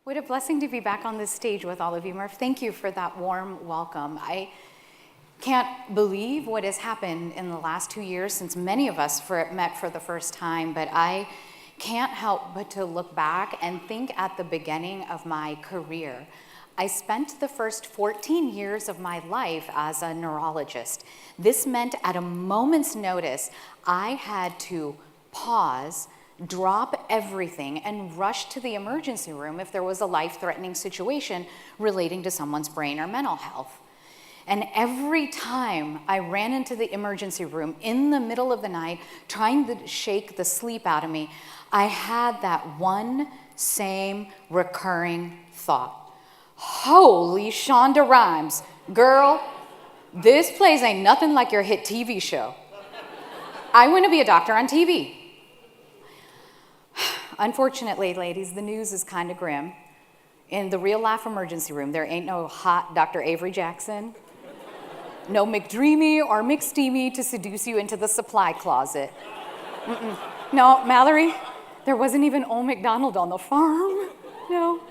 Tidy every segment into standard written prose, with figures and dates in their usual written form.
What a blessing to be back on this stage with all of you, Murph. Thank you for that warm welcome. I can't believe what has happened in the last 2 years since many of us met for the first time, but I can't help but to look back and think at the beginning of my career. I spent the first 14 years of my life as a neurologist. This meant at a moment's notice, I had to pause, drop everything, and rush to the emergency room if there was a life-threatening situation relating to someone's brain or mental health. And every time I ran into the emergency room in the middle of the night, trying to shake the sleep out of me, I had that one same recurring thought. Holy Shonda Rhimes, girl, this place ain't nothing like your hit TV show. I want to be a doctor on TV. Unfortunately, ladies, the news is kind of grim. In the real life emergency room, there ain't no hot Dr. Avery Jackson, no McDreamy or McSteamy to seduce you into the supply closet. No, Mallory, there wasn't even old MacDonald on the farm. No.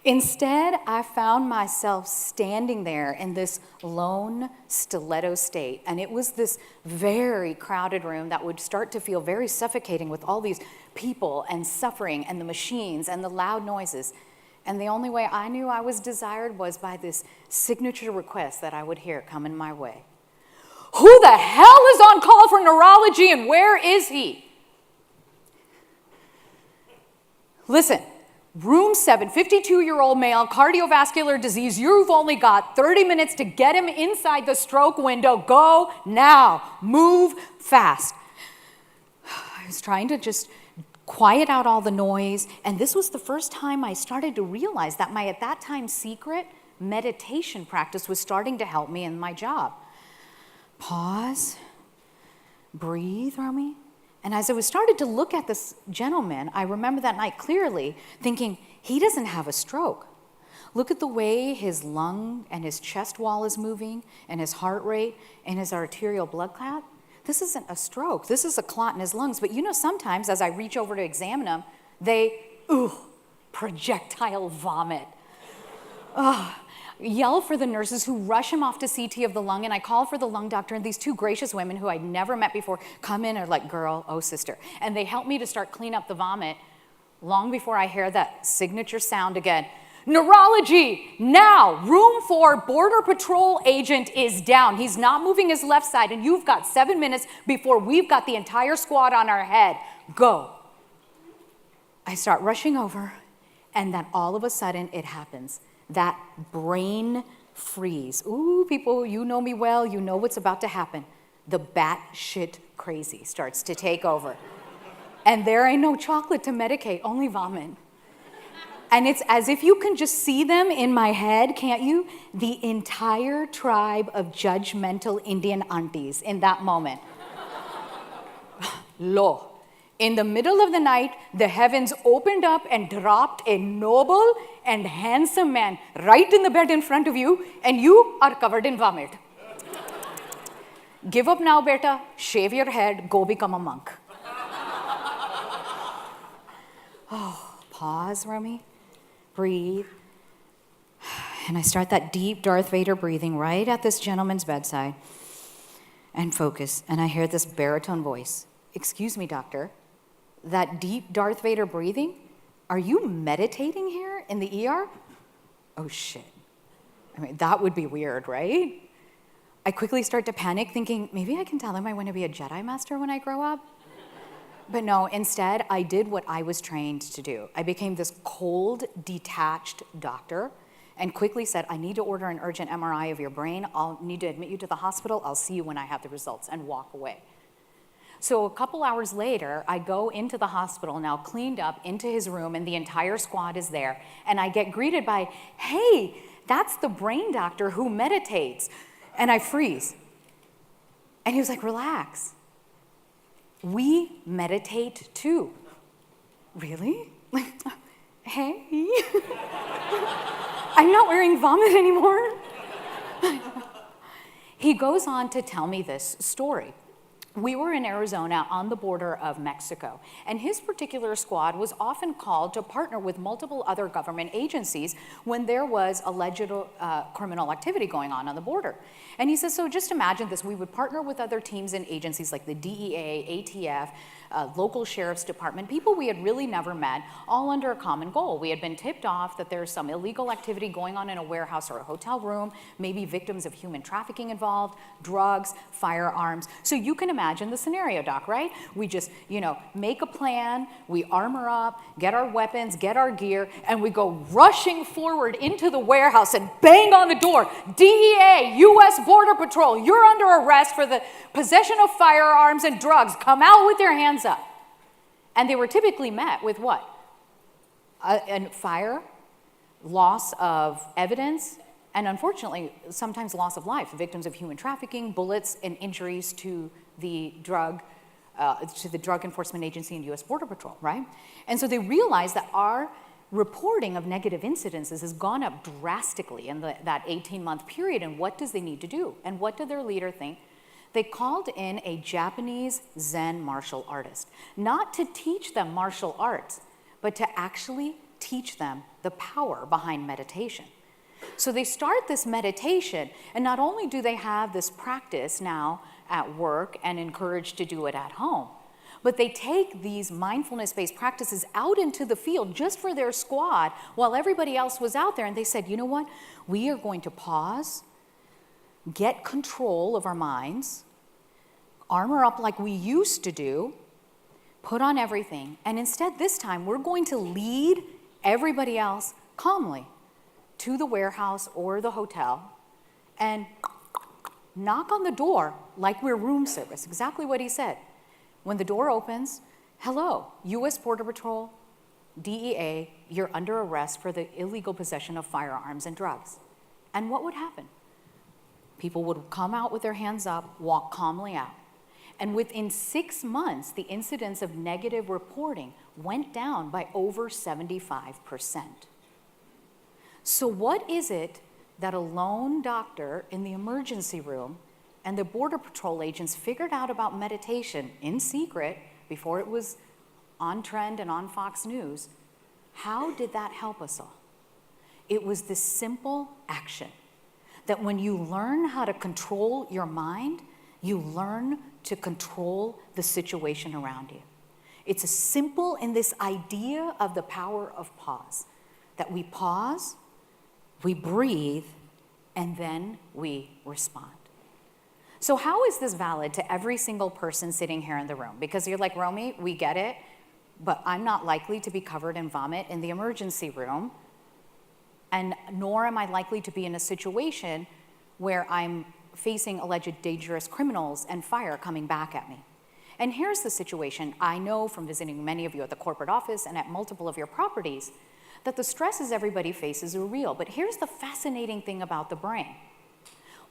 Instead, I found myself standing there in this lone stiletto state, and it was this very crowded room that would start to feel very suffocating with all these people and suffering and the machines and the loud noises. And the only way I knew I was desired was by this signature request that I would hear coming my way. Who the hell is on call for neurology and where is he? Listen. Room 7, 52-year-old male, cardiovascular disease. You've only got 30 minutes to get him inside the stroke window. Go now. Move fast. I was trying to just quiet out all the noise, and this was the first time I started to realize that my, at that time, secret meditation practice was starting to help me in my job. Pause. Breathe, Romie. And as I was started to look at this gentleman, I remember that night clearly thinking, he doesn't have a stroke. Look at the way his lung and his chest wall is moving, and his heart rate, and his arterial blood clot. This isn't a stroke. This is a clot in his lungs. But you know, sometimes as I reach over to examine him, they, projectile vomit. Yell for the nurses who rush him off to CT of the lung, and I call for the lung doctor, and these two gracious women who I'd never met before come in and are like, girl, oh sister. And they help me to start clean up the vomit long before I hear that signature sound again. Neurology, now, room 4, Border Patrol agent is down. He's not moving his left side, and you've got 7 minutes before we've got the entire squad on our head. Go. I start rushing over, and then all of a sudden it happens. That brain freeze. Ooh, people, you know me well, you know what's about to happen. The batshit crazy starts to take over. And there ain't no chocolate to medicate, only vomit. And it's as if you can just see them in my head, can't you? The entire tribe of judgmental Indian aunties in that moment. Lo. In the middle of the night, the heavens opened up and dropped a noble and handsome man right in the bed in front of you, and you are covered in vomit. Give up now, beta. Shave your head. Go become a monk. Pause, Romie. Breathe. And I start that deep Darth Vader breathing right at this gentleman's bedside and focus. And I hear this baritone voice. Excuse me, doctor. That deep Darth Vader breathing? Are you meditating here in the ER? Oh, shit. I mean, that would be weird, right? I quickly start to panic, thinking, maybe I can tell him I want to be a Jedi Master when I grow up. But no, instead, I did what I was trained to do. I became this cold, detached doctor and quickly said, I need to order an urgent MRI of your brain. I'll need to admit you to the hospital. I'll see you when I have the results, and walk away. So a couple hours later, I go into the hospital, now cleaned up, into his room, and the entire squad is there. And I get greeted by, hey, that's the brain doctor who meditates. And I freeze. And he was like, relax. We meditate too. Really? Like, hey? I'm not wearing vomit anymore. He goes on to tell me this story. We were in Arizona on the border of Mexico, and his particular squad was often called to partner with multiple other government agencies when there was alleged criminal activity going on the border. And he says, so just imagine this, we would partner with other teams and agencies like the DEA, ATF, local sheriff's department, people we had really never met, all under a common goal. We had been tipped off that there's some illegal activity going on in a warehouse or a hotel room, maybe victims of human trafficking involved, drugs, firearms. So you can imagine the scenario, Doc, right? We just, make a plan, we armor up, get our weapons, get our gear, and we go rushing forward into the warehouse and bang on the door. DEA, U.S. Border Patrol, you're under arrest for the possession of firearms and drugs. Come out with your hands up. And they were typically met with what? And fire, loss of evidence, and unfortunately, sometimes loss of life. Victims of human trafficking, bullets, and injuries to the drug enforcement agency and U.S. Border Patrol, right? And so they realized that our reporting of negative incidences has gone up drastically in that 18-month period. And what does they need to do? And what did their leader think? They called in a Japanese Zen martial artist, not to teach them martial arts, but to actually teach them the power behind meditation. So they start this meditation, and not only do they have this practice now at work and encouraged to do it at home, but they take these mindfulness-based practices out into the field just for their squad while everybody else was out there. And they said, you know what? We are going to pause, get control of our minds, armor up like we used to do, put on everything, and instead this time we're going to lead everybody else calmly to the warehouse or the hotel and knock on the door like we're room service, exactly what he said. When the door opens, hello, U.S. Border Patrol, DEA, you're under arrest for the illegal possession of firearms and drugs. And what would happen? People would come out with their hands up, walk calmly out. And within 6 months, the incidence of negative reporting went down by over 75%. So what is it that a lone doctor in the emergency room and the Border Patrol agents figured out about meditation in secret before it was on trend and on Fox News? How did that help us all? It was this simple action that when you learn how to control your mind, you learn to control the situation around you. It's as simple in this idea of the power of pause, that we pause, we breathe, and then we respond. So how is this valid to every single person sitting here in the room? Because you're like, Romie, we get it, but I'm not likely to be covered in vomit in the emergency room, and nor am I likely to be in a situation where I'm facing alleged dangerous criminals and fire coming back at me. And here's the situation. I know from visiting many of you at the corporate office and at multiple of your properties that the stresses everybody faces are real. But here's the fascinating thing about the brain.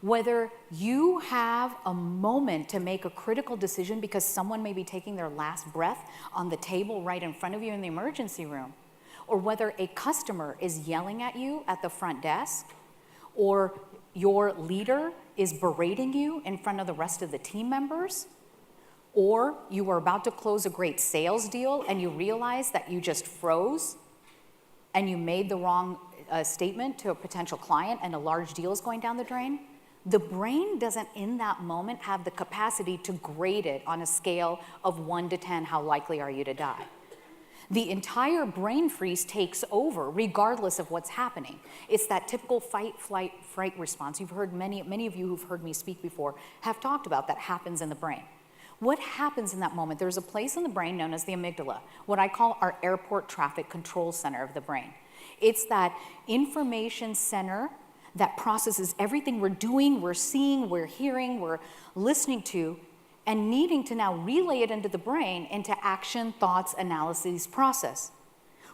Whether you have a moment to make a critical decision because someone may be taking their last breath on the table right in front of you in the emergency room, or whether a customer is yelling at you at the front desk, or your leader is berating you in front of the rest of the team members, or you are about to close a great sales deal and you realize that you just froze and you made the wrong statement to a potential client and a large deal is going down the drain, the brain doesn't in that moment have the capacity to grade it on a scale of 1 to 10, how likely are you to die? The entire brain freeze takes over regardless of what's happening. It's that typical fight, flight, fright response. You've heard many of you who've heard me speak before have talked about that happens in the brain. What happens in that moment? There's a place in the brain known as the amygdala, what I call our airport traffic control center of the brain. It's that information center that processes everything we're doing, we're seeing, we're hearing, we're listening to, and needing to now relay it into the brain into action, thoughts, analyses, process.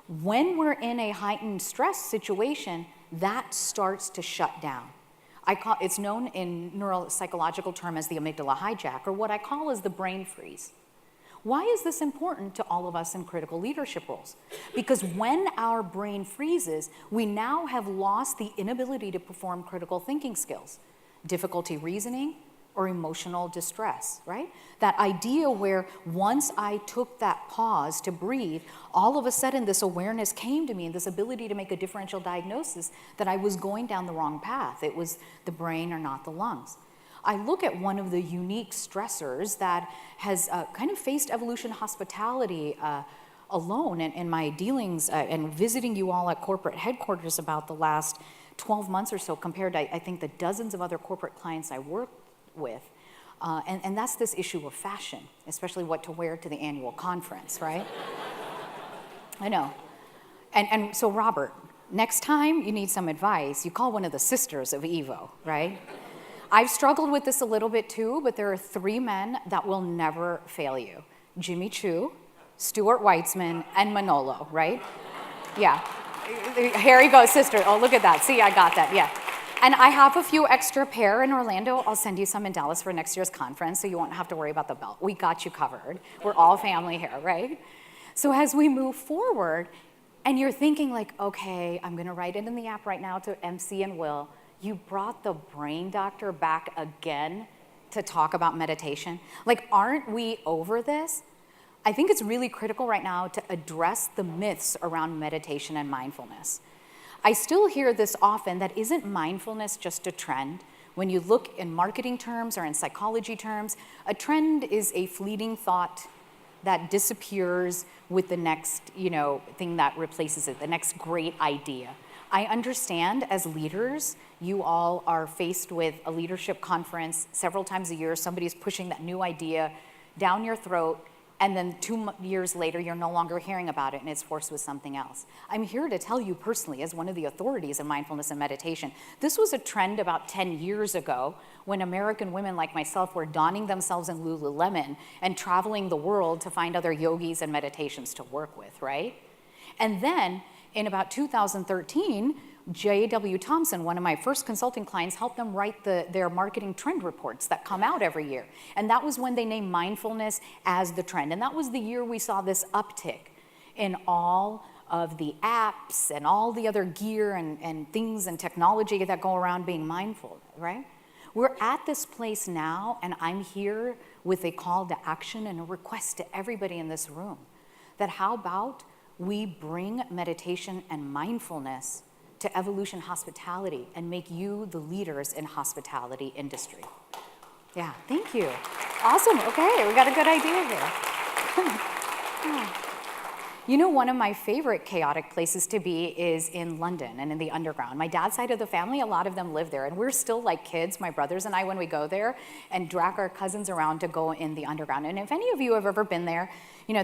When we're in a heightened stress situation, that starts to shut down. It's known in neuropsychological term as the amygdala hijack, or what I call is the brain freeze. Why is this important to all of us in critical leadership roles? Because when our brain freezes, we now have lost the inability to perform critical thinking skills, difficulty reasoning, or emotional distress, right? That idea where once I took that pause to breathe, all of a sudden this awareness came to me and this ability to make a differential diagnosis that I was going down the wrong path. It was the brain or not the lungs. I look at one of the unique stressors that has kind of faced evolution hospitality alone in my dealings and visiting you all at corporate headquarters about the last 12 months or so compared to, I think, the dozens of other corporate clients I work with. And that's this issue of fashion, especially what to wear to the annual conference, right? I know. And so, Robert, next time you need some advice, you call one of the sisters of Evo, right? I've struggled with this a little bit too, but there are 3 men that will never fail you. Jimmy Choo, Stuart Weitzman, and Manolo, right? Yeah. Here you go, sister. Oh, look at that. See, I got that, yeah. And I have a few extra pair in Orlando. I'll send you some in Dallas for next year's conference, so you won't have to worry about the belt. We got you covered. We're all family here, right? So as we move forward, and you're thinking like, okay, I'm gonna write it in the app right now to MC and Will, you brought the brain doctor back again to talk about meditation. Like, aren't we over this? I think it's really critical right now to address the myths around meditation and mindfulness. I still hear this often, that isn't mindfulness just a trend? When you look in marketing terms or in psychology terms, a trend is a fleeting thought that disappears with the next, thing that replaces it, the next great idea. I understand as leaders, you all are faced with a leadership conference several times a year. Somebody's pushing that new idea down your throat, and then 2 years later, you're no longer hearing about it, and it's forced with something else. I'm here to tell you personally, as one of the authorities in mindfulness and meditation, this was a trend about 10 years ago when American women like myself were donning themselves in Lululemon and traveling the world to find other yogis and meditations to work with, right? And then, in about 2013, J.W. Thompson, one of my first consulting clients, helped them write their marketing trend reports that come out every year. And that was when they named mindfulness as the trend. And that was the year we saw this uptick in all of the apps and all the other gear and things and technology that go around being mindful, right? We're at this place now, and I'm here with a call to action and a request to everybody in this room that how about we bring meditation and mindfulness to evolution hospitality and make you the leaders in hospitality industry. Yeah, thank you. Awesome, okay, we got a good idea here. You know, one of my favorite chaotic places to be is in London and in the underground. My dad's side of the family, a lot of them live there, and we're still like kids, my brothers and I, when we go there and drag our cousins around to go in the underground. And if any of you have ever been there,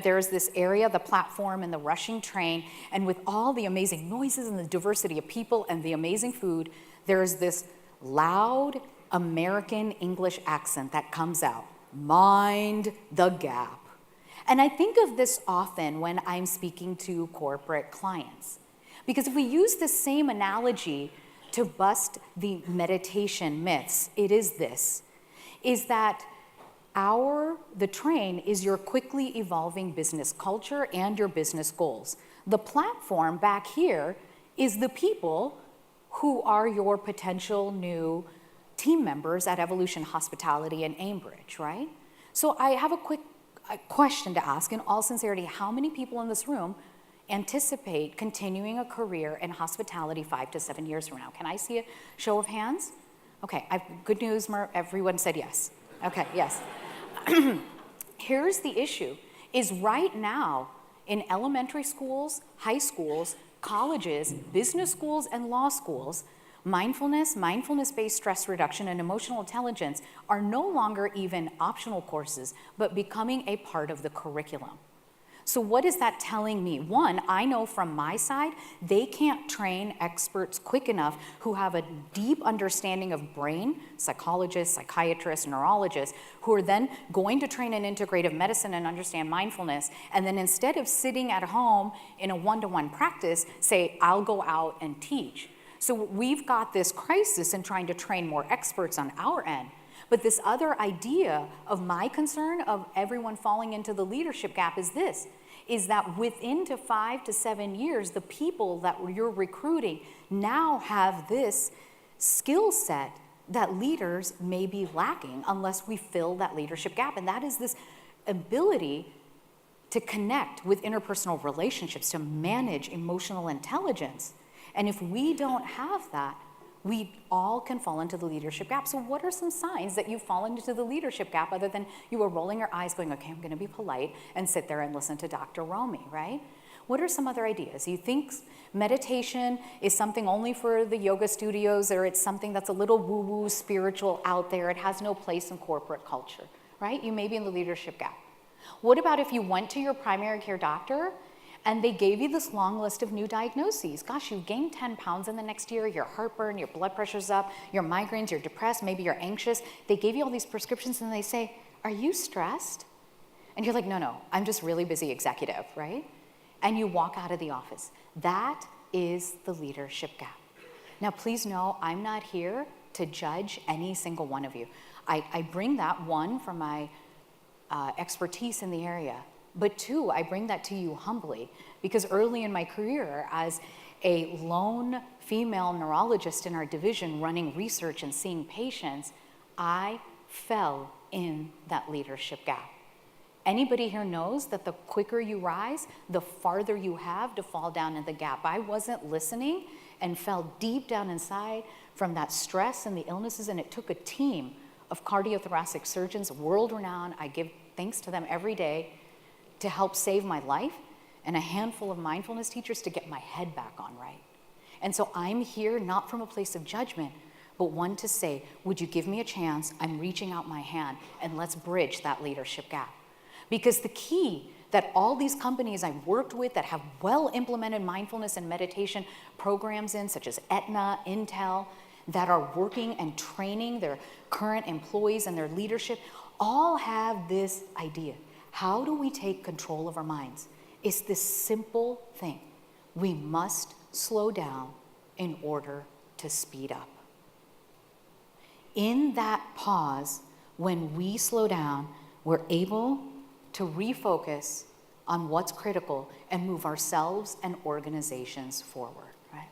there's this area, the platform and the rushing train, and with all the amazing noises and the diversity of people and the amazing food, there's this loud American English accent that comes out, mind the gap. And I think of this often when I'm speaking to corporate clients. Because if we use the same analogy to bust the meditation myths, it is this, is that the train is your quickly evolving business culture and your business goals. The platform back here is the people who are your potential new team members at Evolution Hospitality and Aimbridge, right? So I have a quick question to ask in all sincerity. How many people in this room anticipate continuing a career in hospitality 5 to 7 years from now? Can I see a show of hands? Okay, good news, everyone said yes. Okay, yes. Here's the issue, is right now in elementary schools, high schools, colleges, business schools, and law schools, mindfulness, mindfulness-based stress reduction, and emotional intelligence are no longer even optional courses, but becoming a part of the curriculum. So what is that telling me? One, I know from my side, they can't train experts quick enough who have a deep understanding of brain, psychologists, psychiatrists, neurologists, who are then going to train in integrative medicine and understand mindfulness, and then instead of sitting at home in a one-to-one practice, say, I'll go out and teach. So we've got this crisis in trying to train more experts on our end. But this other idea of my concern of everyone falling into the leadership gap is this, is that within 5 to 7 years, the people that you're recruiting now have this skill set that leaders may be lacking unless we fill that leadership gap. And that is this ability to connect with interpersonal relationships, to manage emotional intelligence. And if we don't have that, we all can fall into the leadership gap. So what are some signs that you've fallen into the leadership gap other than you were rolling your eyes going, okay, I'm gonna be polite and sit there and listen to Dr. Romie, right? What are some other ideas? You think meditation is something only for the yoga studios, or it's something that's a little woo-woo spiritual out there, it has no place in corporate culture, right? You may be in the leadership gap. What about if you went to your primary care doctor and they gave you this long list of new diagnoses? Gosh, you've gained 10 pounds in the next year, your heartburn, your blood pressure's up, your migraines, you're depressed, maybe you're anxious. They gave you all these prescriptions and they say, are you stressed? And you're like, no, I'm just really busy executive, right? And you walk out of the office. That is the leadership gap. Now, please know, I'm not here to judge any single one of you. I bring that, one, from my expertise in the area, but two, I bring that to you humbly, because early in my career as a lone female neurologist in our division running research and seeing patients, I fell in that leadership gap. Anybody here knows that the quicker you rise, the farther you have to fall down in the gap. I wasn't listening and fell deep down inside from that stress and the illnesses, and it took a team of cardiothoracic surgeons, world-renowned, I give thanks to them every day, to help save my life, and a handful of mindfulness teachers to get my head back on right. And so I'm here not from a place of judgment, but one to say, would you give me a chance? I'm reaching out my hand, and let's bridge that leadership gap. Because the key that all these companies I've worked with that have well-implemented mindfulness and meditation programs in, such as Aetna, Intel, that are working and training their current employees and their leadership, all have this idea. How do we take control of our minds? It's this simple thing. We must slow down in order to speed up. In that pause, when we slow down, we're able to refocus on what's critical and move ourselves and organizations forward, right?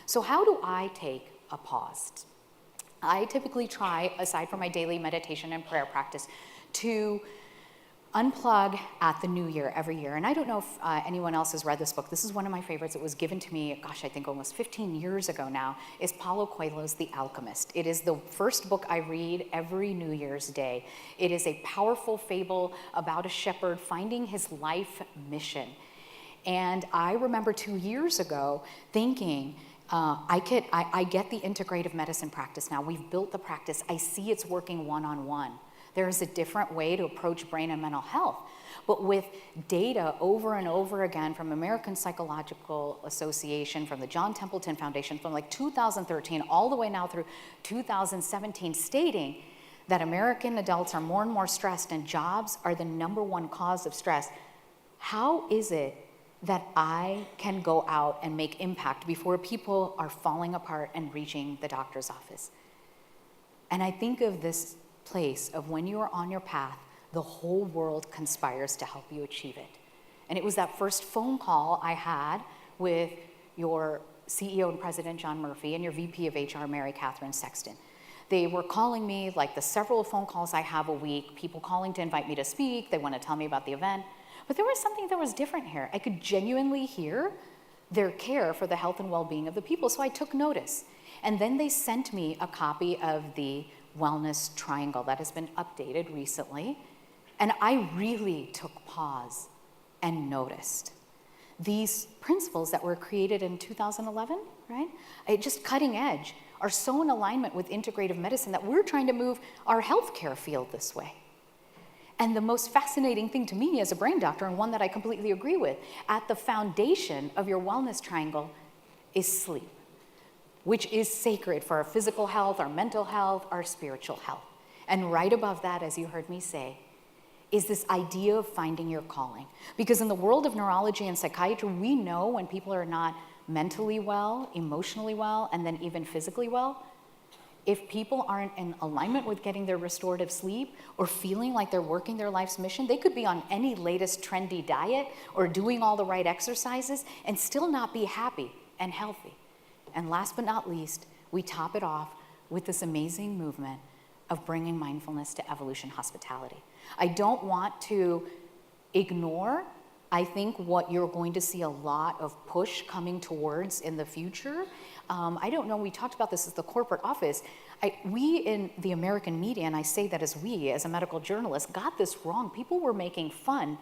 So how do I take a pause? I typically try, aside from my daily meditation and prayer practice, to unplug at the new year every year. And I don't know if anyone else has read this book. This is one of my favorites. It was given to me, gosh, I think almost 15 years ago now. It's Paulo Coelho's The Alchemist. It is the first book I read every New Year's Day. It is a powerful fable about a shepherd finding his life mission. And I remember 2 years ago thinking, I get the integrative medicine practice now. We've built the practice. I see it's working one-on-one. There is a different way to approach brain and mental health. But with data over and over again from American Psychological Association, from the John Templeton Foundation, from like 2013 all the way now through 2017, stating that American adults are more and more stressed and jobs are the #1 cause of stress, how is it that I can go out and make impact before people are falling apart and reaching the doctor's office? And I think of this place of when you are on your path, the whole world conspires to help you achieve it. And it was that first phone call I had with your CEO and President, John Murphy, and your VP of HR, Mary Catherine Sexton. They were calling me, like the several phone calls I have a week, people calling to invite me to speak, they want to tell me about the event. But there was something that was different here. I could genuinely hear their care for the health and well-being of the people, so I took notice. And then they sent me a copy of the Wellness Triangle that has been updated recently, and I really took pause and noticed these principles that were created in 2011, right? Just cutting edge, are so in alignment with integrative medicine that we're trying to move our healthcare field this way. And the most fascinating thing to me as a brain doctor, and one that I completely agree with, at the foundation of your wellness triangle is sleep, which is sacred for our physical health, our mental health, our spiritual health. And right above that, as you heard me say, is this idea of finding your calling. Because in the world of neurology and psychiatry, we know when people are not mentally well, emotionally well, and then even physically well, if people aren't in alignment with getting their restorative sleep or feeling like they're working their life's mission, they could be on any latest trendy diet or doing all the right exercises and still not be happy and healthy. And last but not least, we top it off with this amazing movement of bringing mindfulness to Evolution Hospitality. I don't want to ignore, I think, what you're going to see a lot of push coming towards in the future. I don't know, we talked about this as the corporate office. We in the American media, and I say that as we, as a medical journalist, got this wrong. People were making fun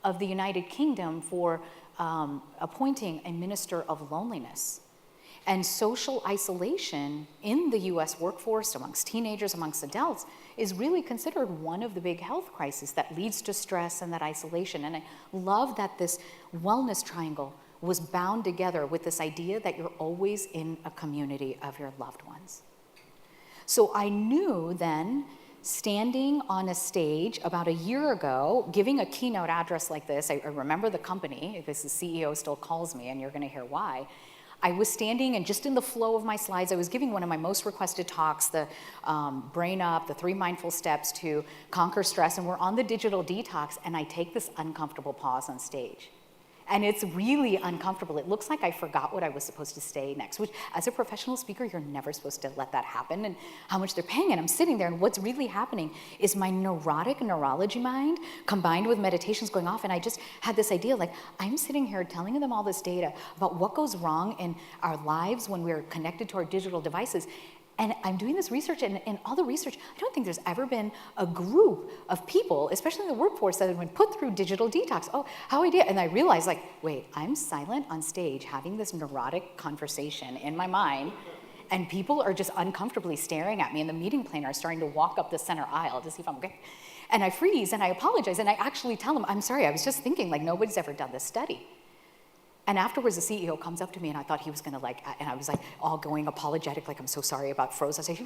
of the United Kingdom for appointing a minister of loneliness. And social isolation in the US workforce, amongst teenagers, amongst adults, is really considered one of the big health crises that leads to stress and that isolation. And I love that this wellness triangle was bound together with this idea that you're always in a community of your loved ones. So I knew then, standing on a stage about a year ago, giving a keynote address like this, I remember the company, because the CEO still calls me, and you're gonna hear why. I was standing, and just in the flow of my slides, I was giving one of my most requested talks, the Brain Up, the 3 mindful steps to conquer stress, and we're on the digital detox, and I take this uncomfortable pause on stage. And it's really uncomfortable. It looks like I forgot what I was supposed to say next, which as a professional speaker, you're never supposed to let that happen, and how much they're paying. And I'm sitting there, and what's really happening is my neurotic neurology mind combined with meditations going off, and I just had this idea, like, I'm sitting here telling them all this data about what goes wrong in our lives when we're connected to our digital devices. And I'm doing this research, and in all the research, I don't think there's ever been a group of people, especially in the workforce, that have been put through digital detox. Oh, how I did. And I realized, like, wait, I'm silent on stage having this neurotic conversation in my mind, and people are just uncomfortably staring at me, and the meeting planner is starting to walk up the center aisle to see if I'm okay. And I freeze, and I apologize, and I actually tell them, I'm sorry, I was just thinking, like, nobody's ever done this study. And afterwards, the CEO comes up to me, and I thought he was gonna and I was like all going apologetic, like, I'm so sorry about froze. I said,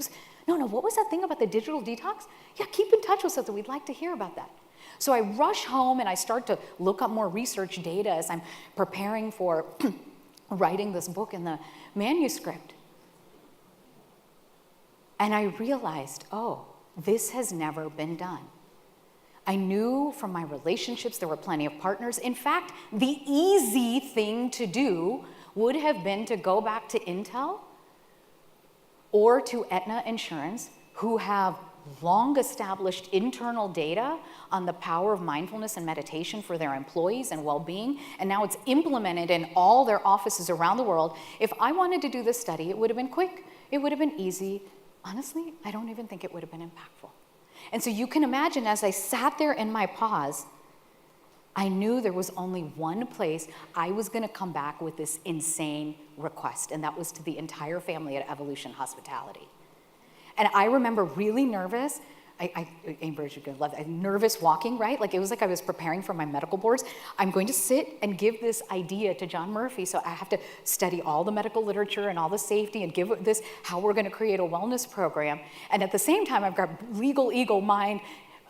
no, what was that thing about the digital detox? Yeah, keep in touch with us, we'd like to hear about that. So I rush home, and I start to look up more research data as I'm preparing for writing this book in the manuscript. And I realized, oh, this has never been done. I knew from my relationships there were plenty of partners. In fact, the easy thing to do would have been to go back to Intel or to Aetna Insurance, who have long established internal data on the power of mindfulness and meditation for their employees and well-being, and now it's implemented in all their offices around the world. If I wanted to do this study, it would have been quick, it would have been easy. Honestly, I don't even think it would have been impactful. And so you can imagine, as I sat there in my pause, I knew there was only one place I was gonna come back with this insane request, and that was to the entire family at Evolution Hospitality. And I remember really nervous. Ambridge, you're gonna love that. Nervous walking, right? Like, it was like I was preparing for my medical boards. I'm going to sit and give this idea to John Murphy, so I have to study all the medical literature and all the safety and give this how we're gonna create a wellness program. And at the same time, I've got legal eagle mind,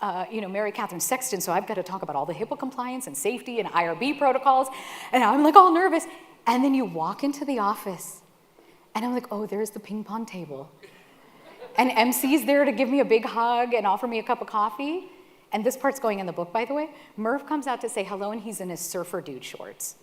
Mary Catherine Sexton, so I've got to talk about all the HIPAA compliance and safety and IRB protocols, and I'm like all nervous. And then you walk into the office, and I'm like, oh, there's the ping pong table. And MC's there to give me a big hug and offer me a cup of coffee. And this part's going in the book, by the way. Murph comes out to say hello, and he's in his surfer dude shorts.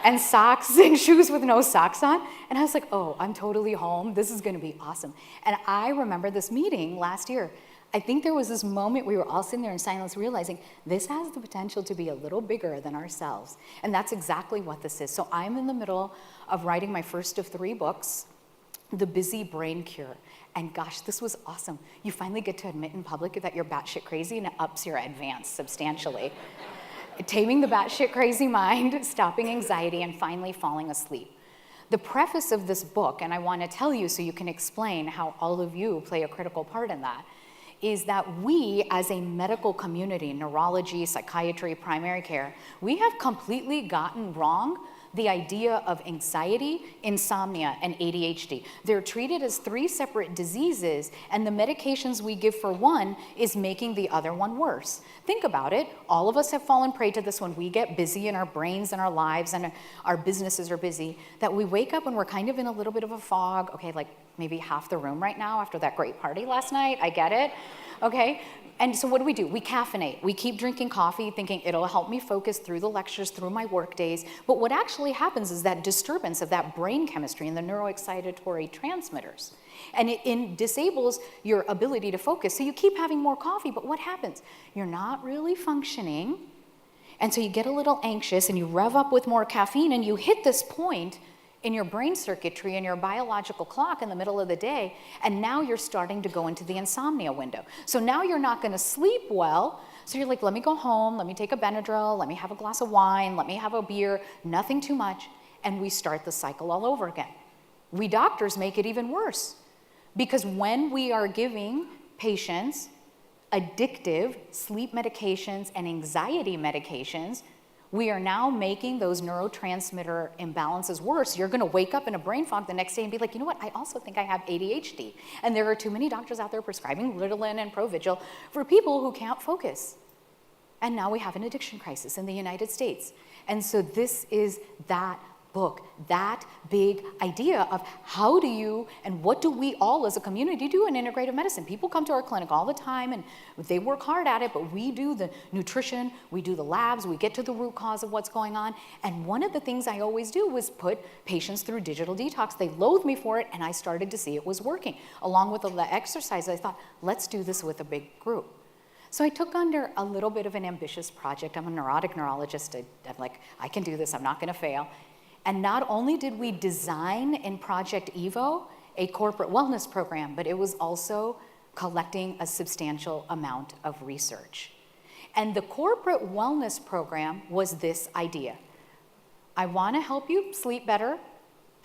And socks and shoes with no socks on. And I was like, oh, I'm totally home. This is gonna be awesome. And I remember this meeting last year. I think there was this moment we were all sitting there in silence realizing this has the potential to be a little bigger than ourselves. And that's exactly what this is. So I'm in the middle of writing my first of 3 books, The Busy Brain Cure. And gosh, this was awesome. You finally get to admit in public that you're batshit crazy, and it ups your advance substantially. Taming the batshit crazy mind, stopping anxiety, and finally falling asleep. The preface of this book, and I want to tell you so you can explain how all of you play a critical part in that, is that we as a medical community, neurology, psychiatry, primary care, we have completely gotten wrong the idea of anxiety, insomnia, and ADHD. They're treated as 3 separate diseases, and the medications we give for one is making the other one worse. Think about it. All of us have fallen prey to this when we get busy in our brains and our lives and our businesses are busy, that we wake up and we're kind of in a little bit of a fog. Okay, like maybe half the room right now after that great party last night. I get it, okay? And so what do? We caffeinate. We keep drinking coffee thinking it'll help me focus through the lectures, through my work days. But what actually happens is that disturbance of that brain chemistry and the neuroexcitatory transmitters. And it disables your ability to focus. So you keep having more coffee, but what happens? You're not really functioning. And so you get a little anxious and you rev up with more caffeine and you hit this point in your brain circuitry and your biological clock in the middle of the day, and now you're starting to go into the insomnia window. So now you're not gonna sleep well, so you're like, let me go home, let me take a Benadryl, let me have a glass of wine, let me have a beer, nothing too much, and we start the cycle all over again. We doctors make it even worse, because when we are giving patients addictive sleep medications and anxiety medications, we are now making those neurotransmitter imbalances worse. You're gonna wake up in a brain fog the next day and be like, you know what, I also think I have ADHD. And there are too many doctors out there prescribing Ritalin and Provigil for people who can't focus. And now we have an addiction crisis in the United States. And so this is that book, that big idea of how do you and what do we all as a community do in integrative medicine. People come to our clinic all the time and they work hard at it, but we do the nutrition, we do the labs, we get to the root cause of what's going on. And one of the things I always do was put patients through digital detox. They loathe me for it, and I started to see it was working. Along with the exercise, I thought, let's do this with a big group. So I took under a little bit of an ambitious project. I'm a neurotic neurologist. I'm like, I can do this, I'm not gonna fail. And not only did we design in Project Evo a corporate wellness program, but it was also collecting a substantial amount of research. And the corporate wellness program was this idea. I wanna help you sleep better,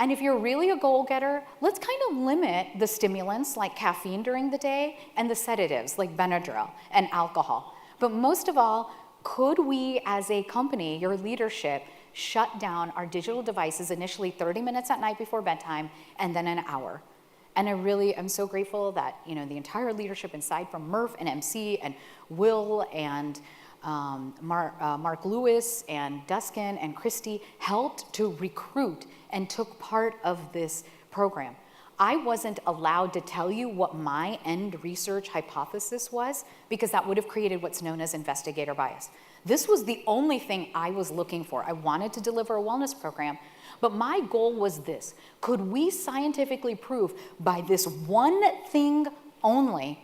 and if you're really a goal-getter, let's kind of limit the stimulants like caffeine during the day and the sedatives like Benadryl and alcohol. But most of all, could we as a company, your leadership, shut down our digital devices initially 30 minutes at night before bedtime and then an hour? And I really am so grateful that, you know, the entire leadership inside, from Murph and MC and Will and Mark Lewis and Duskin and Christy, helped to recruit and took part of this program. I wasn't allowed to tell you what my end research hypothesis was, because that would have created what's known as investigator bias. This was the only thing I was looking for. I wanted to deliver a wellness program, but my goal was this: could we scientifically prove by this one thing only,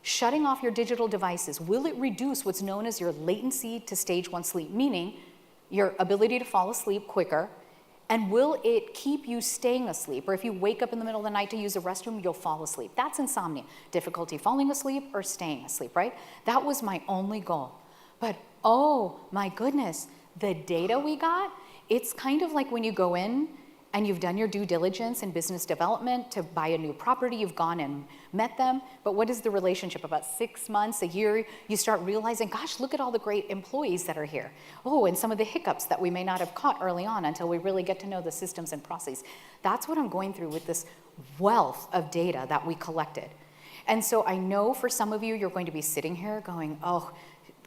shutting off your digital devices, will it reduce what's known as your latency to stage 1 sleep, meaning your ability to fall asleep quicker, and will it keep you staying asleep? Or if you wake up in the middle of the night to use a restroom, you'll fall asleep. That's insomnia, difficulty falling asleep or staying asleep, right? That was my only goal. But oh my goodness, the data we got, it's kind of like when you go in and you've done your due diligence in business development to buy a new property, you've gone and met them, but what is the relationship? About 6 months, a year, you start realizing, gosh, look at all the great employees that are here. Oh, and some of the hiccups that we may not have caught early on until we really get to know the systems and processes. That's what I'm going through with this wealth of data that we collected. And so I know for some of you, you're going to be sitting here going, oh,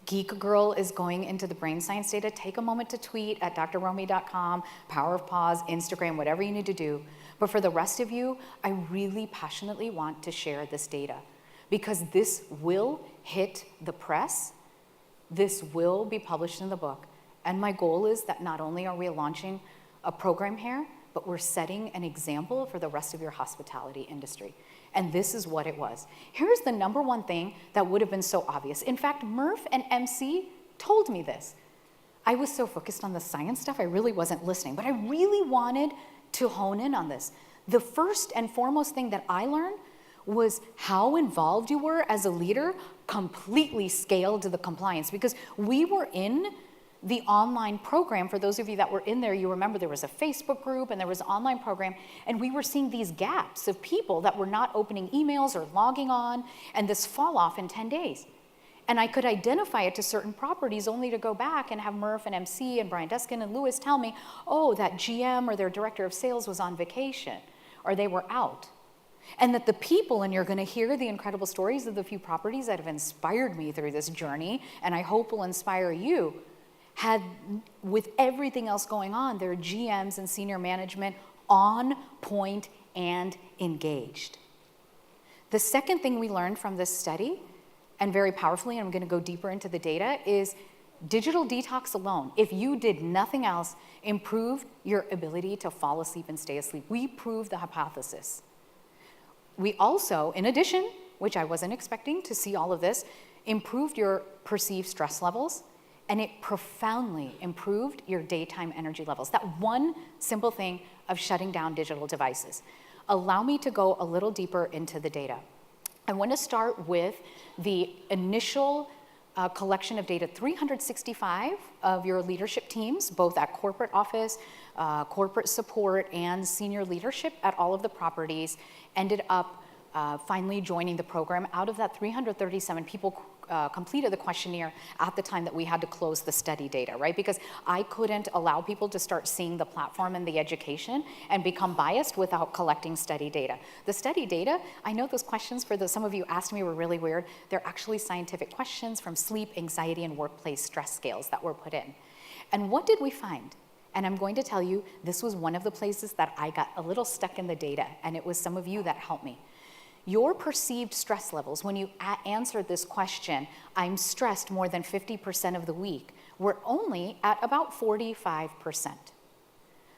Geek Girl is going into the brain science data. Take a moment to tweet at drromie.com, Power of Pause, Instagram, whatever you need to do. But for the rest of you, I really passionately want to share this data, because this will hit the press. This will be published in the book. And my goal is that not only are we launching a program here, but we're setting an example for the rest of your hospitality industry. And this is what it was. Here's the number one thing that would have been so obvious. In fact, Murph and MC told me this. I was so focused on the science stuff, I really wasn't listening, but I really wanted to hone in on this. The first and foremost thing that I learned was how involved you were as a leader completely scaled to the compliance, because we were in the online program. For those of you that were in there, you remember there was a Facebook group and there was an online program, and we were seeing these gaps of people that were not opening emails or logging on, and this fall off in 10 days. And I could identify it to certain properties only to go back and have Murph and MC and Brian Duskin and Lewis tell me, oh, that GM or their director of sales was on vacation or they were out. And that the people, and you're gonna hear the incredible stories of the few properties that have inspired me through this journey, and I hope will inspire you, had, with everything else going on, their GMs and senior management on point and engaged. The second thing we learned from this study, and very powerfully, and I'm gonna go deeper into the data, is digital detox alone, if you did nothing else, improved your ability to fall asleep and stay asleep. We proved the hypothesis. We also, in addition, which I wasn't expecting to see all of this, improved your perceived stress levels, and it profoundly improved your daytime energy levels. That one simple thing of shutting down digital devices. Allow me to go a little deeper into the data. I want to start with the initial collection of data. 365 of your leadership teams, both at corporate office, corporate support, and senior leadership at all of the properties, ended up finally joining the program. Out of that, 337 people completed the questionnaire at the time that we had to close the study data, right? Because I couldn't allow people to start seeing the platform and the education and become biased without collecting study data. The study data, I know those questions some of you asked me were really weird. They're actually scientific questions from sleep, anxiety, and workplace stress scales that were put in. And what did we find? And I'm going to tell you, this was one of the places that I got a little stuck in the data, and it was some of you that helped me. Your perceived stress levels, when you answered this question, I'm stressed more than 50% of the week, were only at about 45%.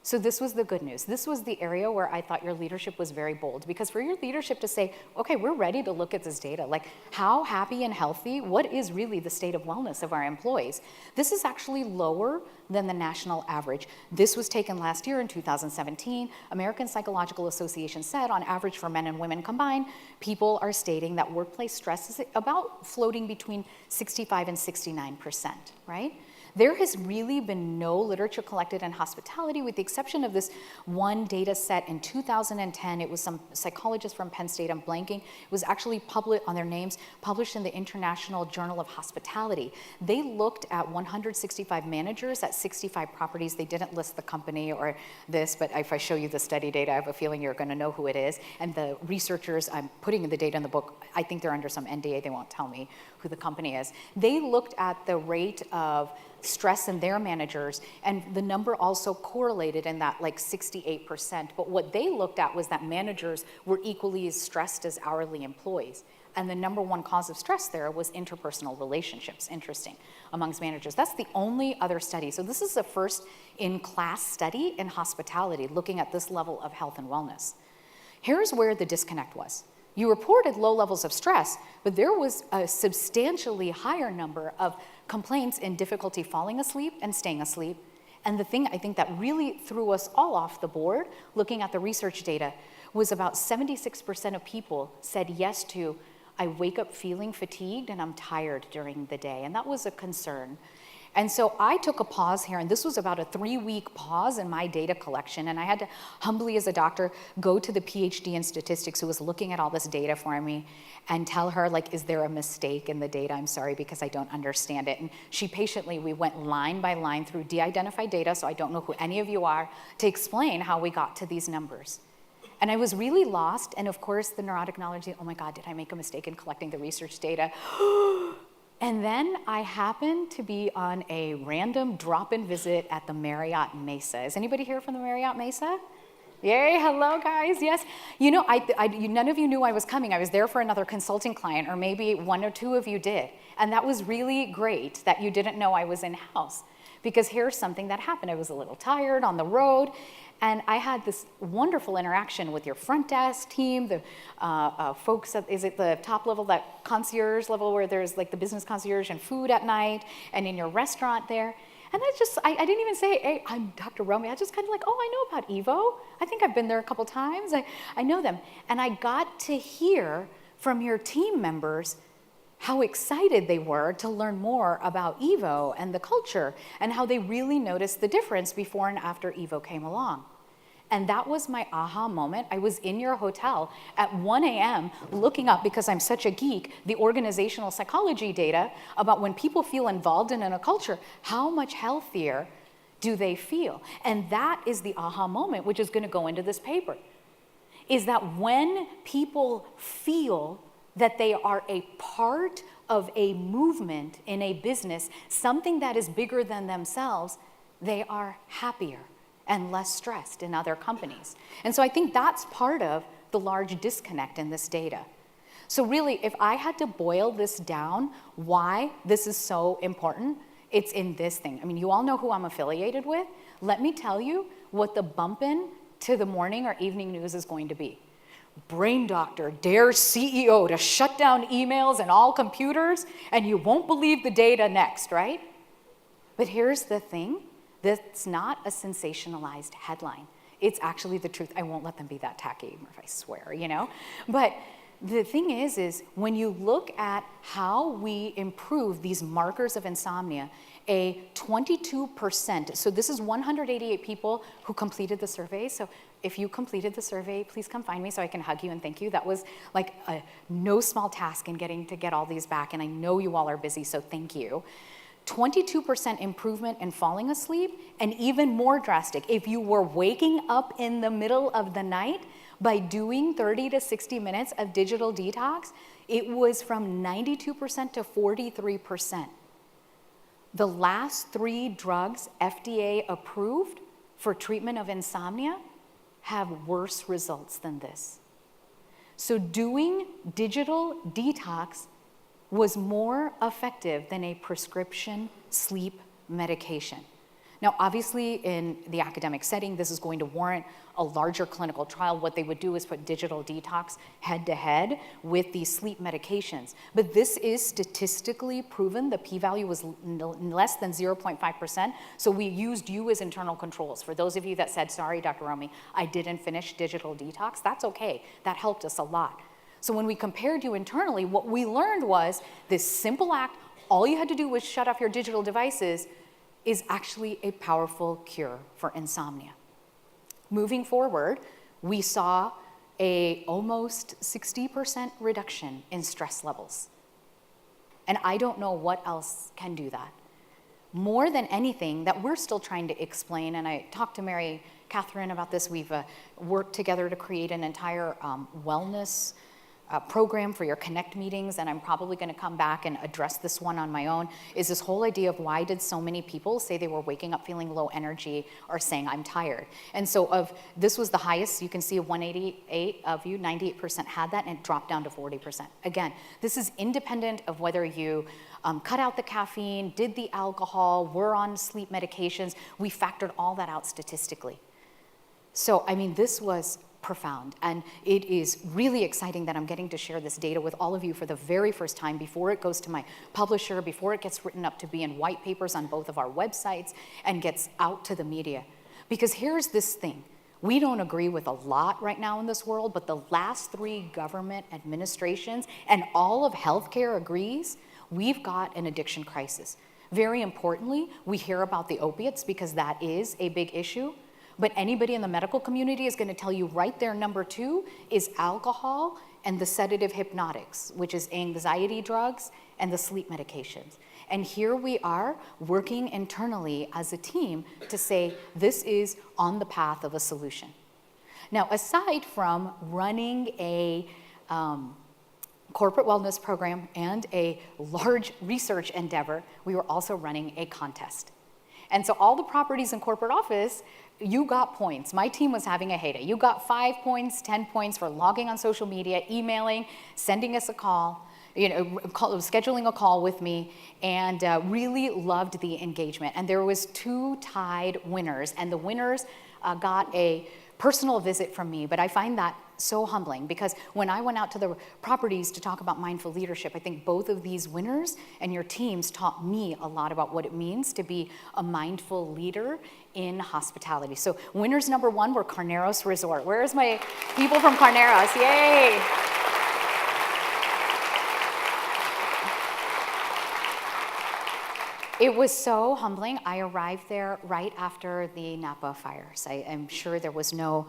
So this was the good news. This was the area where I thought your leadership was very bold, because for your leadership to say, okay, we're ready to look at this data, like how happy and healthy, what is really the state of wellness of our employees? This is actually lower than the national average. This was taken last year in 2017. American Psychological Association said on average for men and women combined, people are stating that workplace stress is about floating between 65 and 69%, right? There has really been no literature collected in hospitality, with the exception of this one data set in 2010. It was some psychologists from Penn State, I'm blanking. It was actually published on their names, published in the International Journal of Hospitality. They looked at 165 managers at 65 properties. They didn't list the company or this, but if I show you the study data, I have a feeling you're gonna know who it is. And the researchers, I'm putting the data in the book, I think they're under some NDA, they won't tell me who the company is. They looked at the rate of stress in their managers, and the number also correlated in that like 68%. But what they looked at was that managers were equally as stressed as hourly employees. And the number one cause of stress there was interpersonal relationships, interesting, amongst managers. That's the only other study. So this is the first in-class study in hospitality looking at this level of health and wellness. Here's where the disconnect was. You reported low levels of stress, but there was a substantially higher number of complaints in difficulty falling asleep and staying asleep. And the thing I think that really threw us all off the board, looking at the research data, was about 76% of people said yes to, I wake up feeling fatigued and I'm tired during the day. And that was a concern. And so I took a pause here, and this was about a 3-week pause in my data collection, and I had to humbly, as a doctor, go to the PhD in statistics who was looking at all this data for me and tell her, like, is there a mistake in the data? I'm sorry, because I don't understand it. And she patiently, we went line by line through de-identified data, so I don't know who any of you are, to explain how we got to these numbers. And I was really lost, and of course, the neurotic knowledge, oh my God, did I make a mistake in collecting the research data? And then I happened to be on a random drop-in visit at the Marriott Mesa. Is anybody here from the Marriott Mesa? Yay, hello guys, yes. You know, none of you knew I was coming. I was there for another consulting client, or maybe one or two of you did. And that was really great that you didn't know I was in-house, because here's something that happened. I was a little tired on the road, and I had this wonderful interaction with your front desk team, the folks at, is it the top level, that concierge level where there's like the business concierge and food at night, and in your restaurant there. And I didn't even say, hey, I'm Dr. Romie. I just kind of like, oh, I know about Evo. I think I've been there a couple times. I know them. And I got to hear from your team members how excited they were to learn more about Evo and the culture, and how they really noticed the difference before and after Evo came along. And that was my aha moment. I was in your hotel at 1 a.m. looking up, because I'm such a geek, the organizational psychology data about when people feel involved in a culture, how much healthier do they feel? And that is the aha moment, which is going to go into this paper, is that when people feel that they are a part of a movement in a business, something that is bigger than themselves, they are happier and less stressed in other companies. And so I think that's part of the large disconnect in this data. So really, if I had to boil this down, why this is so important, it's in this thing. I mean, you all know who I'm affiliated with. Let me tell you what the bump in to the morning or evening news is going to be. Brain doctor dares CEO to shut down emails and all computers, and you won't believe the data next, right? But here's the thing. That's not a sensationalized headline. It's actually the truth. I won't let them be that tacky, if I swear, you know? But the thing is when you look at how we improve these markers of insomnia, a 22%, so this is 188 people who completed the survey. So if you completed the survey, please come find me so I can hug you and thank you. That was like a no small task in getting to get all these back, and I know you all are busy, so thank you. 22% improvement in falling asleep, and even more drastic, if you were waking up in the middle of the night by doing 30 to 60 minutes of digital detox, it was from 92% to 43%. The last 3 drugs FDA approved for treatment of insomnia have worse results than this. So doing digital detox was more effective than a prescription sleep medication. Now, obviously, in the academic setting, this is going to warrant a larger clinical trial. What they would do is put digital detox head-to-head with these sleep medications. But this is statistically proven. The p-value was less than 0.5%, so we used you as internal controls. For those of you that said, sorry, Dr. Romie, I didn't finish digital detox, that's okay. That helped us a lot. So when we compared you internally, what we learned was this simple act, all you had to do was shut off your digital devices, is actually a powerful cure for insomnia. Moving forward, we saw a almost 60% reduction in stress levels. And I don't know what else can do that. More than anything that we're still trying to explain, and I talked to Mary Catherine about this, we've worked together to create an entire wellness program for your Connect meetings, and I'm probably going to come back and address this one on my own, is this whole idea of why did so many people say they were waking up feeling low energy or saying I'm tired. And so this was the highest, you can see of 188 of you, 98% had that, and it dropped down to 40%. Again, this is independent of whether you cut out the caffeine, did the alcohol, were on sleep medications. We factored all that out statistically. So, I mean, this was profound, and it is really exciting that I'm getting to share this data with all of you for the very first time before it goes to my publisher, before it gets written up to be in white papers on both of our websites and gets out to the media. Because here's this thing. We don't agree with a lot right now in this world, but the last 3 government administrations and all of healthcare agrees we've got an addiction crisis. Very importantly, we hear about the opiates because that is a big issue. But anybody in the medical community is going to tell you right there, number 2 is alcohol and the sedative hypnotics, which is anxiety drugs and the sleep medications. And here we are working internally as a team to say this is on the path of a solution. Now, aside from running a corporate wellness program and a large research endeavor, we were also running a contest. And so all the properties in corporate office, you got points. My team was having a heyday. You got 5 points, 10 points for logging on social media, emailing, sending us a call, scheduling a call with me, and really loved the engagement. And there was 2 tied winners, and the winners got a personal visit from me, but I find that so humbling because when I went out to the properties to talk about mindful leadership, I think both of these winners and your teams taught me a lot about what it means to be a mindful leader in hospitality. So winners number 1 were Carneros Resort. Where's my people from Carneros? Yay! It was so humbling. I arrived there right after the Napa fires. I am sure there was no,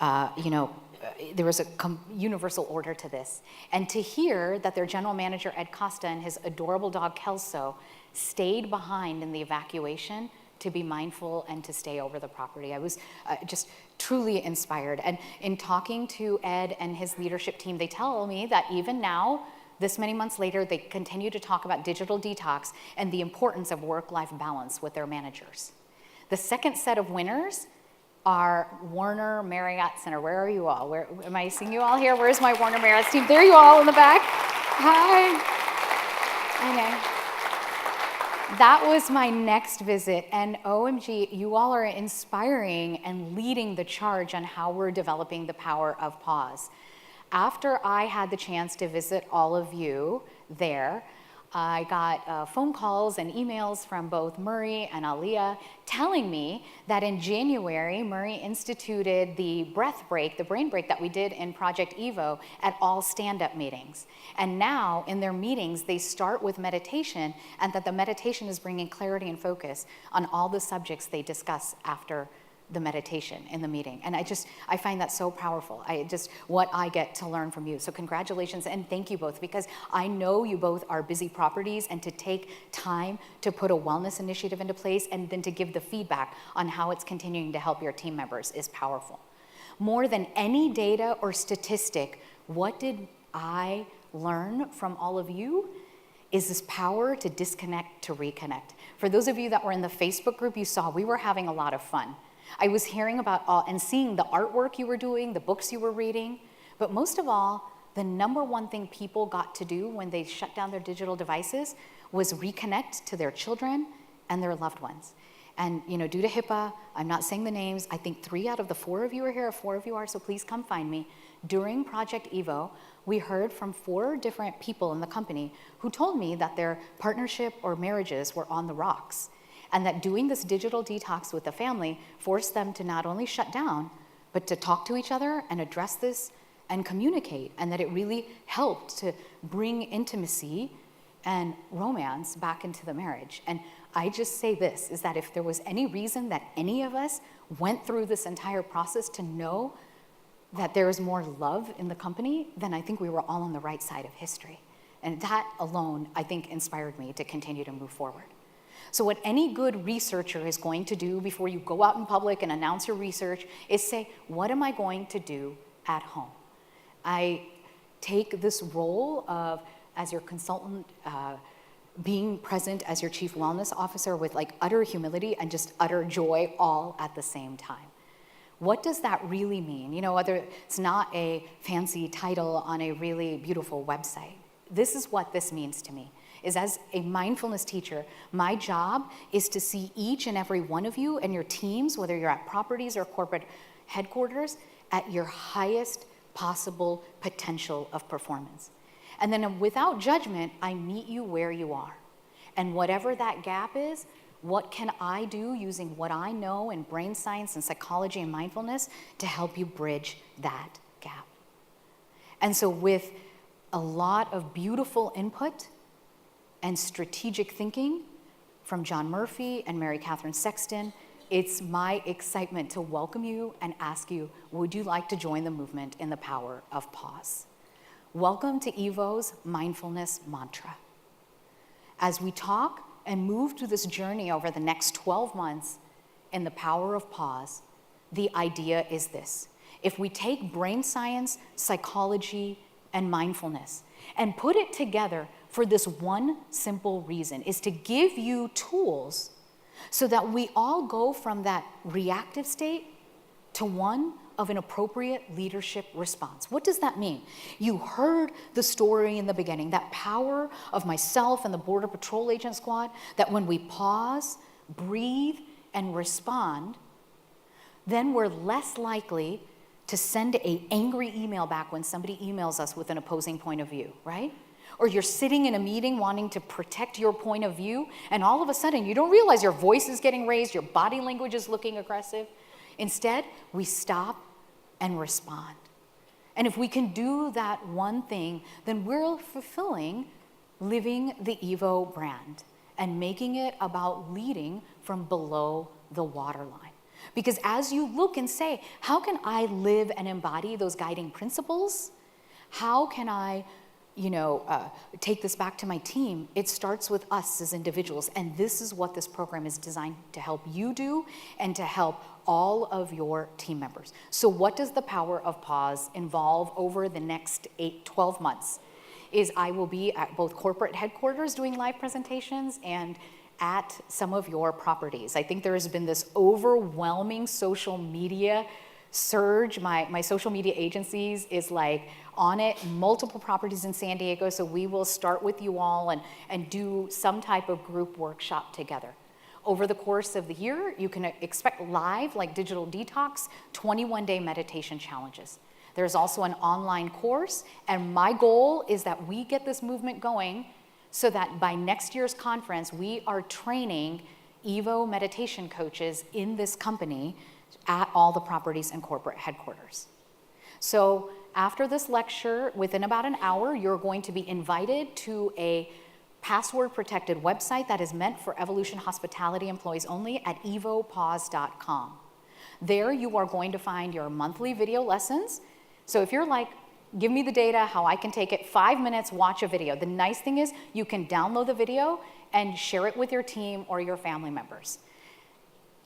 there was a universal order to this. And to hear that their general manager, Ed Costa, and his adorable dog, Kelso, stayed behind in the evacuation to be mindful and to stay over the property. I was just truly inspired. And in talking to Ed and his leadership team, they tell me that even now, this many months later, they continue to talk about digital detox and the importance of work-life balance with their managers. The second set of winners our Warner Marriott Center. Where are you all? Where am I seeing you all here? Where's my Warner Marriott team? There you all in the back. Hi. I know. That was my next visit, and OMG, you all are inspiring and leading the charge on how we're developing the power of pause. After I had the chance to visit all of you there, I got phone calls and emails from both Murray and Aliyah telling me that in January, Murray instituted the breath break, the brain break that we did in Project Evo at all stand-up meetings. And now in their meetings, they start with meditation, and that the meditation is bringing clarity and focus on all the subjects they discuss after the meditation in the meeting. And I find that so powerful. What I get to learn from you. So congratulations and thank you both, because I know you both are busy properties, and to take time to put a wellness initiative into place and then to give the feedback on how it's continuing to help your team members is powerful. More than any data or statistic, what did I learn from all of you is this power to disconnect, to reconnect. For those of you that were in the Facebook group, you saw we were having a lot of fun. I was hearing about and seeing the artwork you were doing, the books you were reading, but most of all, the number one thing people got to do when they shut down their digital devices was reconnect to their children and their loved ones. And due to HIPAA, I'm not saying the names, I think 3 out of the 4 of you are here, 4 of you are, so please come find me. During Project Evo, we heard from 4 different people in the company who told me that their partnership or marriages were on the rocks, and that doing this digital detox with the family forced them to not only shut down, but to talk to each other and address this and communicate, and that it really helped to bring intimacy and romance back into the marriage. And I just say this, is that if there was any reason that any of us went through this entire process to know that there is more love in the company, then I think we were all on the right side of history. And that alone, I think, inspired me to continue to move forward. So what any good researcher is going to do before you go out in public and announce your research is say, what am I going to do at home? I take this role of, as your consultant, being present as your chief wellness officer with utter humility and just utter joy all at the same time. What does that really mean? It's not a fancy title on a really beautiful website. This is what this means to me. Is as a mindfulness teacher, my job is to see each and every one of you and your teams, whether you're at properties or corporate headquarters, at your highest possible potential of performance. And then without judgment, I meet you where you are. And whatever that gap is, what can I do using what I know in brain science and psychology and mindfulness to help you bridge that gap? And so with a lot of beautiful input and strategic thinking from John Murphy and Mary Catherine Sexton, it's my excitement to welcome you and ask you, would you like to join the movement in the power of pause? Welcome to Evo's mindfulness mantra. As we talk and move through this journey over the next 12 months in the power of pause, the idea is this. If we take brain science, psychology, and mindfulness and put it together for this one simple reason, is to give you tools so that we all go from that reactive state to one of an appropriate leadership response. What does that mean? You heard the story in the beginning, that power of myself and the Border Patrol Agent Squad, that when we pause, breathe, and respond, then we're less likely to send an angry email back when somebody emails us with an opposing point of view, right? Or you're sitting in a meeting wanting to protect your point of view, and all of a sudden you don't realize your voice is getting raised, your body language is looking aggressive. Instead, we stop and respond. And if we can do that one thing, then we're fulfilling living the Evo brand and making it about leading from below the waterline. Because as you look and say, how can I live and embody those guiding principles? How can I take this back to my team? It starts with us as individuals, and this is what this program is designed to help you do and to help all of your team members. So what does the power of pause involve over the next 12 months? Is I will be at both corporate headquarters doing live presentations and at some of your properties. I think there has been this overwhelming social media surge. My social media agencies is like on it, multiple properties in San Diego, so we will start with you all and do some type of group workshop together. Over the course of the year, you can expect live, like digital detox, 21-day meditation challenges. There's also an online course, and my goal is that we get this movement going so that by next year's conference, we are training EVO meditation coaches in this company at all the properties and corporate headquarters. So after this lecture, within about an hour, you're going to be invited to a password-protected website that is meant for Evolution Hospitality employees only at evopause.com. There you are going to find your monthly video lessons. So if you're like, give me the data, how I can take it, 5 minutes, watch a video. The nice thing is you can download the video and share it with your team or your family members.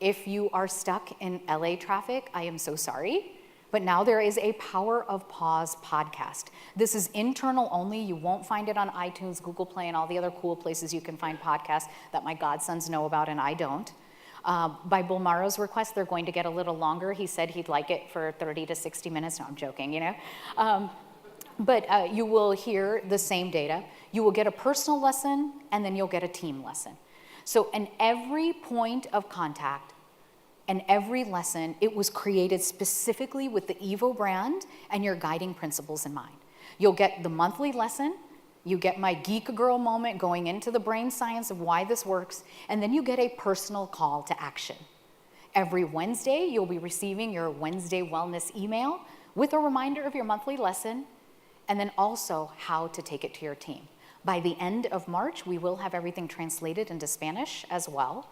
If you are stuck in LA traffic, I am so sorry. But now there is a Power of Pause podcast. This is internal only. You won't find it on iTunes, Google Play, and all the other cool places you can find podcasts that my godsons know about and I don't. By Bulmaro's request, they're going to get a little longer. He said he'd like it for 30 to 60 minutes. No, I'm joking, you know. But you will hear the same data. You will get a personal lesson, and then you'll get a team lesson. So in every point of contact, and every lesson, it was created specifically with the EVO brand and your guiding principles in mind. You'll get the monthly lesson, you get my geek girl moment going into the brain science of why this works, and then you get a personal call to action. Every Wednesday, you'll be receiving your Wednesday wellness email with a reminder of your monthly lesson, and then also how to take it to your team. By the end of March, we will have everything translated into Spanish as well.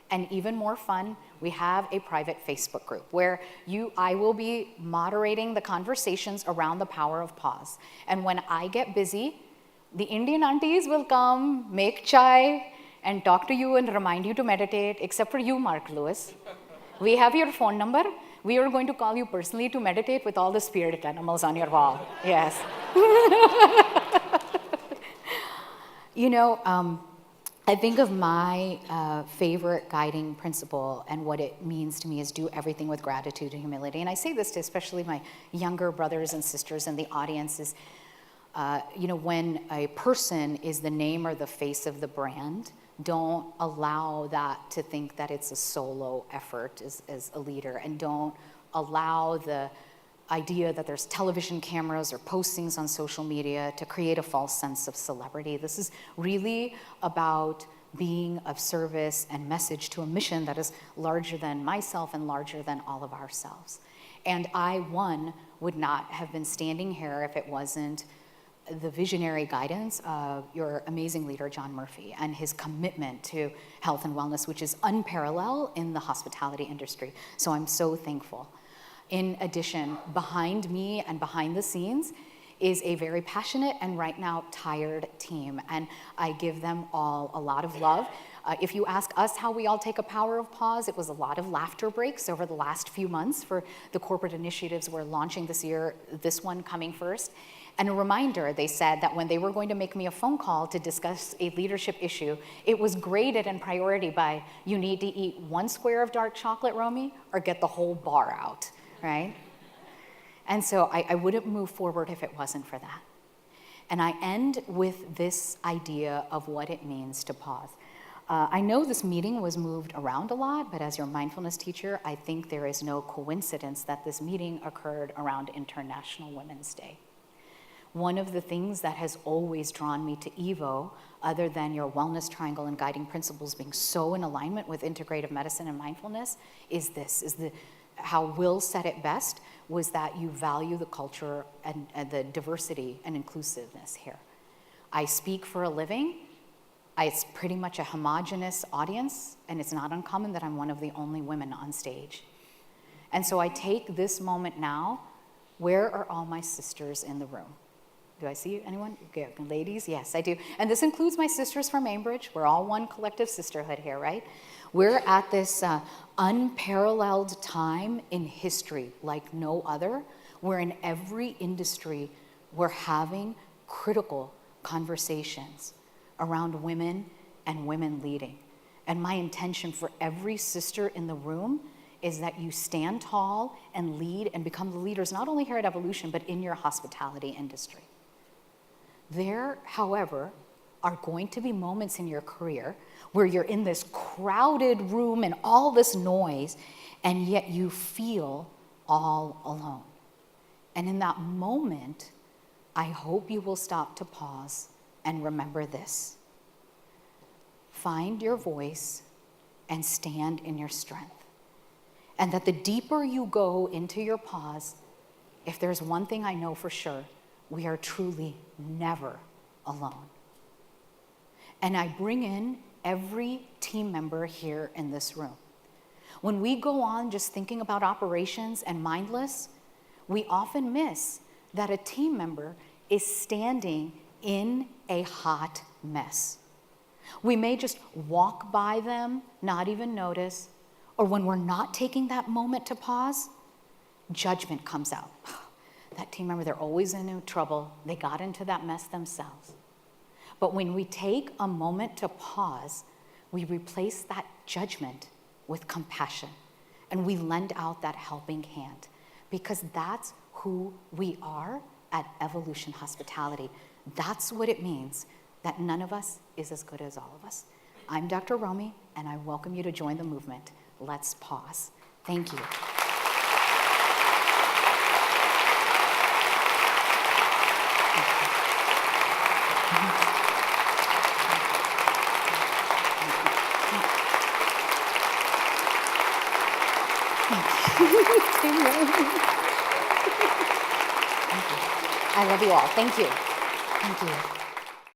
And even more fun, we have a private Facebook group where I will be moderating the conversations around the power of pause. And when I get busy, the Indian aunties will come, make chai, and talk to you and remind you to meditate, except for you, Mark Lewis. We have your phone number. We are going to call you personally to meditate with all the spirit animals on your wall. Yes. You know, I think of my favorite guiding principle and what it means to me is do everything with gratitude and humility. And I say this to especially my younger brothers and sisters in the audience is, you know, when a person is the name or the face of the brand, don't allow that to think that it's a solo effort as a leader, and don't allow the idea that there's television cameras or postings on social media to create a false sense of celebrity. This is really about being of service and message to a mission that is larger than myself and larger than all of ourselves. And I, would not have been standing here if it wasn't the visionary guidance of your amazing leader, John Murphy, and his commitment to health and wellness, which is unparalleled in the hospitality industry. So I'm so thankful. In addition, behind me and behind the scenes is a very passionate and right now tired team, and I give them all a lot of love. If you ask us how we all take a power of pause, it was a lot of laughter breaks over the last few months for the corporate initiatives we're launching this year, this one coming first. And a reminder, they said that when they were going to make me a phone call to discuss a leadership issue, it was graded in priority by, you need to eat 1 square of dark chocolate, Romie, or get the whole bar out. Right? And so I wouldn't move forward if it wasn't for that. And I end with this idea of what it means to pause. I know this meeting was moved around a lot, but as your mindfulness teacher, I think there is no coincidence that this meeting occurred around International Women's Day. One of the things that has always drawn me to EVO, other than your wellness triangle and guiding principles being so in alignment with integrative medicine and mindfulness, is how Will said it best, was that you value the culture and the diversity and inclusiveness here. I speak for a living. It's pretty much a homogenous audience, and it's not uncommon that I'm one of the only women on stage. And so I take this moment now, where are all my sisters in the room? Do I see anyone? Okay, ladies, yes, I do. And this includes my sisters from Ambridge. We're all one collective sisterhood here, right? We're at this unparalleled time in history like no other, where in every industry we're having critical conversations around women and women leading. And my intention for every sister in the room is that you stand tall and lead and become the leaders, not only here at Evolution, but in your hospitality industry. There, however, are going to be moments in your career where you're in this crowded room and all this noise, and yet you feel all alone. And in that moment, I hope you will stop to pause and remember this. Find your voice and stand in your strength. And that the deeper you go into your pause, if there's one thing I know for sure, we are truly never alone. And I bring in every team member here in this room. When we go on just thinking about operations and mindless, we often miss that a team member is standing in a hot mess. We may just walk by them, not even notice, or when we're not taking that moment to pause, judgment comes out. That team member, they're always in trouble. They got into that mess themselves. But when we take a moment to pause, we replace that judgment with compassion, and we lend out that helping hand, because that's who we are at Evolution Hospitality. That's what it means that none of us is as good as all of us. I'm Dr. Romie, and I welcome you to join the movement. Let's pause. Thank you. I love you all. Thank you. Thank you.